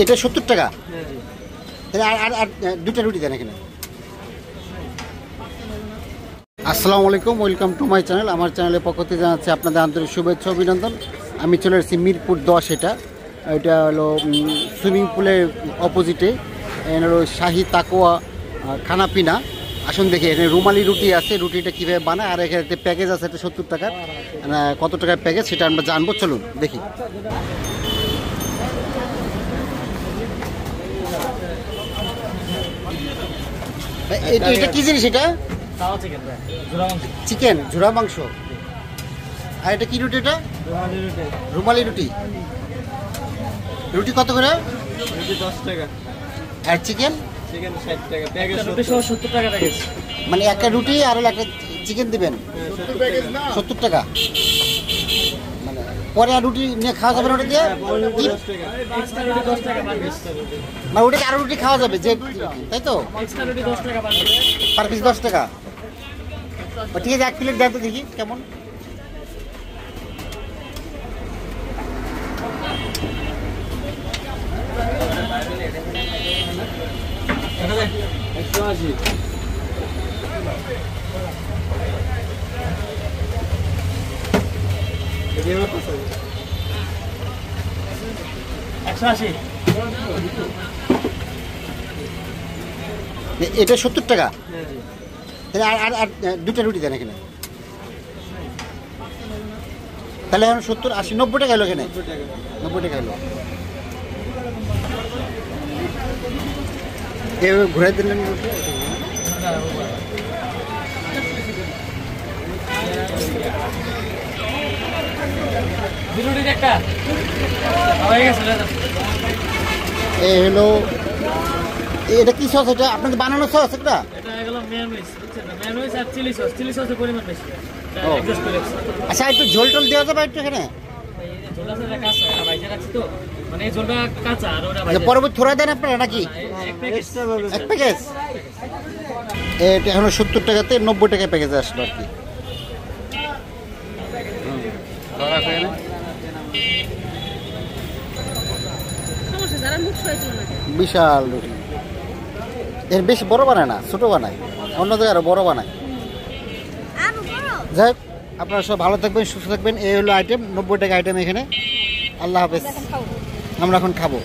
এটা 70 টাকা। আর দুটা রুটি দেন এখানে। আসসালামু আলাইকুম, ওয়েলকাম টু মাই চ্যানেল। আমার চ্যানেলের পক্ষ থেকে জানাচ্ছি আপনাদের আন্তরিক শুভেচ্ছা অভিনন্দন। আমি চলে এসেছি মিরপুর 10। এটা হলো সুইমিং পুলের অপোজিটে। এখানে হলো শাহি তাকোয়া খানাপিনা। আসুন দেখি, এখানে রুমালি রুটি আছে, রুটিটা কীভাবে বানায়, আর এখানে প্যাকেজ আছে এটা 70 টাকার। কত টাকার প্যাকেজ সেটা আমরা জানবো, চলুন দেখি। এটা কি জিনিস? এটা চিকেন ঝুরা মাংস। আর এটা কি রুটি? এটা রুমালি রুটি। রুটি কত করে? 10 টাকা। আর চিকেন? চিকেন 60 টাকা। প্যাকেজ 70 টাকা প্যাকেজ। মানে একটা রুটি আর একটা চিকেন দিবেন 70 টাকা। মানে পরে আর রুটি নিয়ে খাওয়া যাবে না ওটা দিয়ে? এক্সট্রা রুটি 10 টাকা পার পিস। মানে ওটাকে আরো রুটি খাওয়া যাবে যে, তাই তো? এক্সট্রা রুটি 10 টাকা পার পিস। পার পিস 10 টাকা। ঠিক আছে, 1 প্লেট দেন তো দেখি কেমন। এটা 70 টাকা। আর দুটা রুটি দেন এখানে। তাহলে এখন 70, 80, 90 টাকা এলো এখানে। 90 টাকা এলো। ঘুরাই দিলেন রুটি। এই হলো, এটা কি সস? এটা আপনাদের বানানো সস? এটা আচ্ছা, একটু ঝোল টোল দেওয়া যাবে একটু এখানে? পরবর্তী থোড়া দেন আপনারা নাকি? এক প্যাকেজ। এটা এখন 70 টাকাতে 90 টাকা প্যাকেজ আসলো আর কি। বিশাল রুটি। এর বেশি বড় বানায় না, ছোট বানায়। অন্য জায়গায় আরো বড় বানায়। যাই হোক, আপনারা সব ভালো থাকবেন, সুস্থ থাকবেন। এই হলো আইটেম, 90 টাকা আইটেম এখানে। আল্লাহ হাফেজ। আমরা এখন খাবো।